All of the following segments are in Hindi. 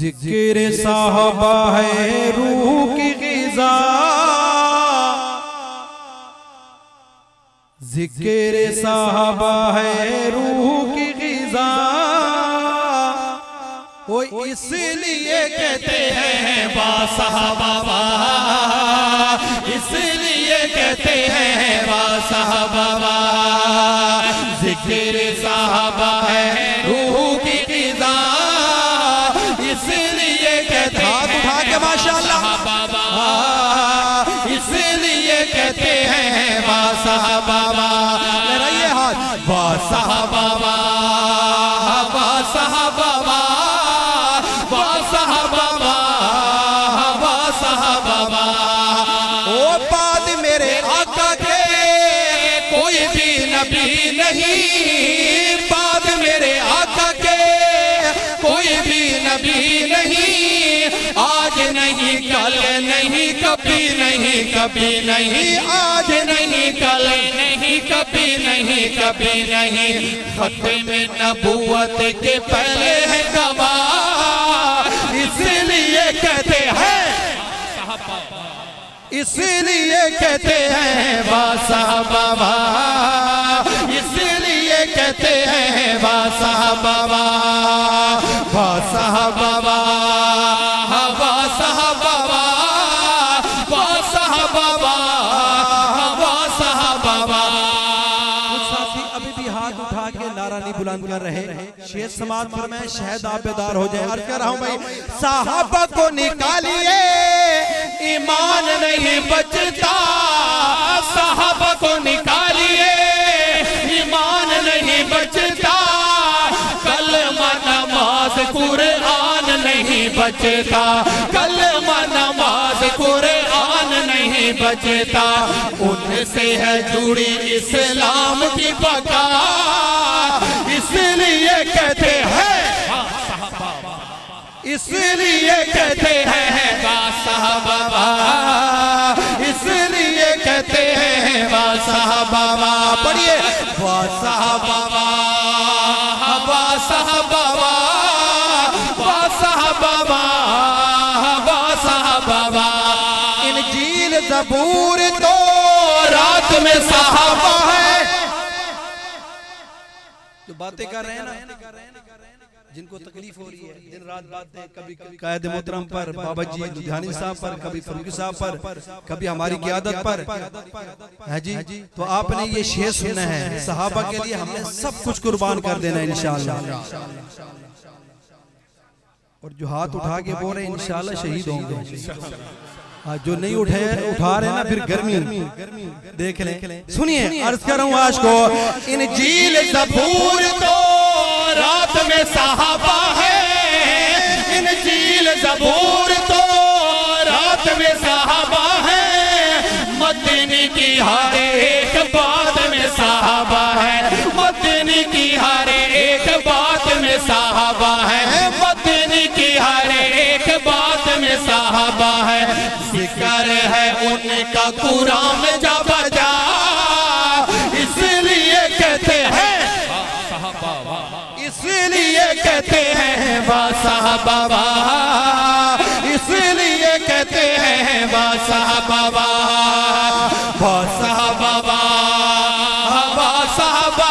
जिक्र साहबा है रूह की ग़िज़ा, जिक्र साहबा है रूह की ग़िज़ा, वो इसलिए कहते हैं बासहाबा, इसलिए कहते हैं बासहाबा। जिक्र साहबा है रूह की ग़िज़ा, इसलिए कहते हैं, हाथ उठा के माशाअल्लाह, इसलिए कहते हैं बासहाबा। लहराइए हाथ, बासहाबा बासहाबा बासहाबा बासहाबा। ओ बाद मेरे आका के कोई भी नबी नहीं, बाद मेरे आका के कोई भी नबी नहीं, आज नहीं कल नहीं कभी नहीं कभी नहीं, आज नहीं कल नहीं कभी नहीं कभी नहीं। खत्म नबूवत के पहले है गवाह, इसलिए कहते हैं, इसलिए कहते हैं बासहाबा, इसलिए कहते हैं बासहाबा बासहाबा बासहाबा बासहाबा बासहाबा। कुछ साथी अभी भी हाथ उठा के नारा नहीं बुलंद कर रहे, शेर समाज पर मैं शायद आप बेदार हो जाए। अर्ज कर रहा हूं भाई, साहबा को निकालिए ईमान नहीं बचता, साहबा को निकालिए ईमान नहीं बचता, कलमा नमाज कुरान नहीं बचता, कलमा नमाज कुरान नहीं बचता। उनसे है जुड़ी इस्लाम की बका, इसलिए कहते हैं, इसलिए कहते हैं बासहाबा, इसलिए कहते हैं बासहाबा। पढ़िए, बासहाबा बासहाबा बासहाबा बासहाबा। इंजील ज़बूर तो रात में सहाबा है। जो बातें कर रहे हैं ना, जिनको तकलीफ हो रही है, दिन रात बातें, कभी कायदे मोहतरम पर, बाबा जी लुधियानी साहब पर, कभी फरूकी साहब पर, कभी हमारी क़ियादत पर है जी, तो आपने ये शेर सुना है, सहाबा के लिए हमने सब कुछ कुर्बान कर देना है इंशाअल्लाह। और जो हाथ उठा के बोल रहे हैं इंशाअल्लाह शहीद होंगे, जो नहीं उठा रहे ना फिर गर्मी देख लें। सुनिए, अर्ज कर रहा हूं आज को, इंजील ज़बूर तो रात में सहाबा है, इंजील ज़बूर तो रात में सहाबा है, मदनी की हर एक बात में सहाबा है, मदनी की हर एक बात में सहाबा है, मदनी की हर एक बात में सहाबा है। जिक्र है उनका कुरान में जा बजा, इसलिए कहते हैं, इसलिए कहते हैं बासहाबा, इसलिए कहते हैं बासहाबा बासहाबा बासहाबा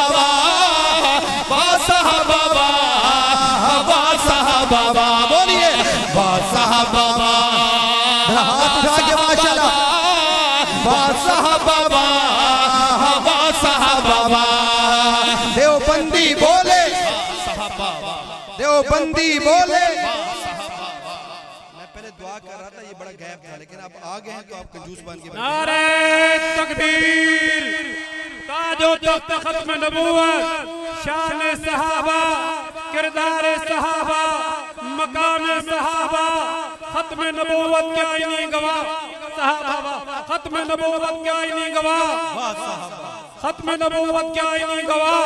बासहाबा बासहाबा। बोलिए बासहाबा, हाथ उठा के माशाअल्लाह, बासहाबा बासहाबा। देवबंदी बोले, देवबंदी बोले। मैं पहले दुआ कर रहा था, ये बड़ा गैप था, लेकिन आप आ गए हैं तो आप कंजूस बन के। नारे तकबीर, ताजो तख्त खत्म नबूवत, शान सहाबा, किरदार सहाबा, मकाम सहाबा, खत्म नबूवत के आईनी गवाह सहाबा, खत्म नबूवत के आईनी गवाह, खत्म नबूवत के आईनी गवाह,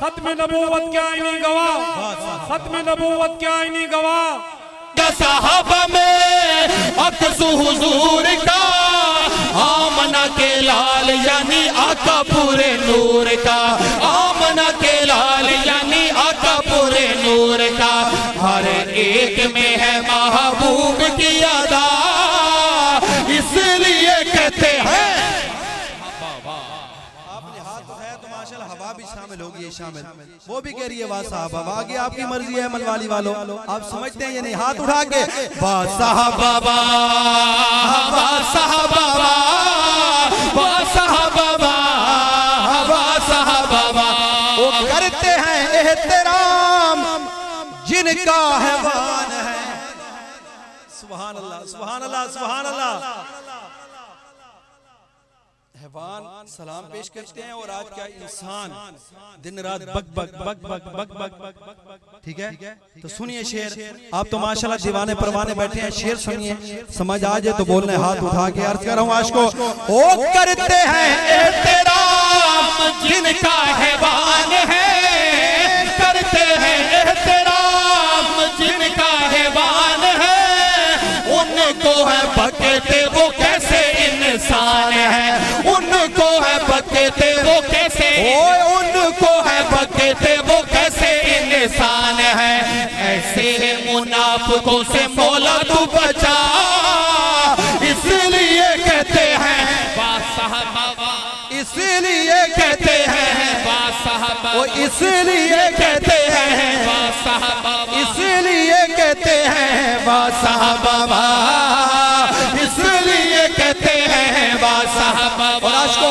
खत्म नबूवत के आईनी गवाह, खत्म नबूवत के आईनी गवाह। सहाबा में अक्सु हुजूर का, आमना के लाल यानी आका पूरे नूर का, आमना के लाल यानी आका पूरे नूर नूर का, हर एक में है महबूब की अदा, इसलिए कहते हैं। आपने हाथ उठाया तो माशाल्लाह हवा भी शामिल होगी, ये शामिल, वो भी कह रही है वाह साहबा, आगे आपकी मर्जी है मनवाली वालों, आप समझते हैं ये नहीं, हाथ उठा के वाह साहबा वाह साहबा वाह साहबा वाह साहबा, वो करते हैं एहतराम जिनका हैवान है। सुभान अल्लाह सुभान अल्लाह सुभान अल्लाह। हैवान सलाम पेश करते हैं और आज क्या इंसान दिन रात बक बक बक बक बक बक, ठीक है। तो सुनिए शेर, आप तो माशाल्लाह दीवाने परवाने बैठे हैं, शेर सुनिए, समझ आ जाए तो बोलने, हाथ उठा के अर्ज कर रहा हूं आज को। ओ करते हैं एहतराम जिनका हैवान है, करते हैं एहतराम जिनका हैवान है, उनको है बकते वो कैसे इंसान है, उनको है बकते वो कैसे, उनको है बकते वो कैसे इंसान है। ऐसे मुनाफिकों से मौला तू बचा, इसलिए कहते हैं वाह साहबा, इसलिए कहते हैं वाह साहबा, वो इसलिए कहते हैं वाह साहबा, इसलिए कहते हैं वाह साहबा, इसलिए कहते हैं वाह साहबा। और आज को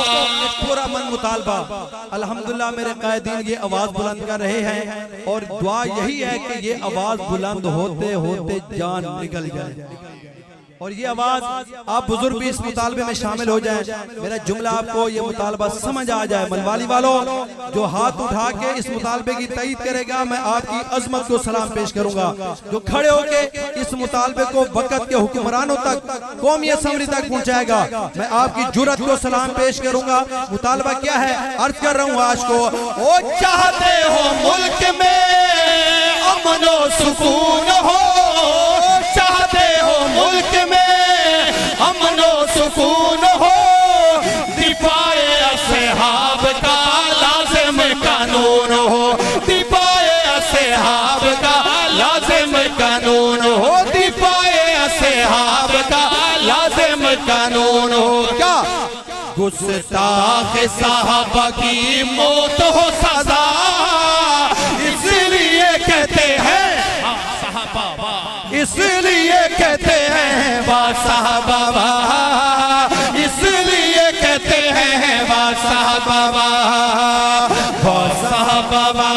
पूरा मन मुतालबा अल्हम्दुलिल्लाह मेरे कायदीन ये आवाज बुलंद कर रहे हैं, और दुआ यही है कि ये आवाज बुलंद होते होते जान निकल जाए, और ये आवाज आप बुजुर्ग भी इस मुतालबे में शामिल हो जाएं। मेरा जुमला आपको ये मुतालबा समझ आ जाए। मनवाली वालों, जो हाथ उठा के इस मुतालबे की तईद करेगा, मैं आपकी अजमत को सलाम पेश करूंगा। जो खड़े होके इस मुतालबे को वक़्त के हुक्मरानों तक, कौमी असम्बली तक पहुंचाएगा, मैं आपकी जुर्रत को सलाम पेश करूंगा। मुतालबा क्या है, अर्ज कर रहा हूं आज को। ओ चाहते हो मुल्क में अमन और सुकून हो, चाहते हो मुल्क में अमन और सुकून हो, दिफाए असहाब का लाज़िम कानून हो, दिफाए असहाब का लाज़िम कानून हो, दिफाए असहाब का लाज़िम कानून हो। क्या गुस्ताख साहबा की मौत हो सजा, इसलिए कहते हैं इसलिए कहते हैं वाह साहबा, इसलिए कहते हैं वाह साहबा, वाह साहबा।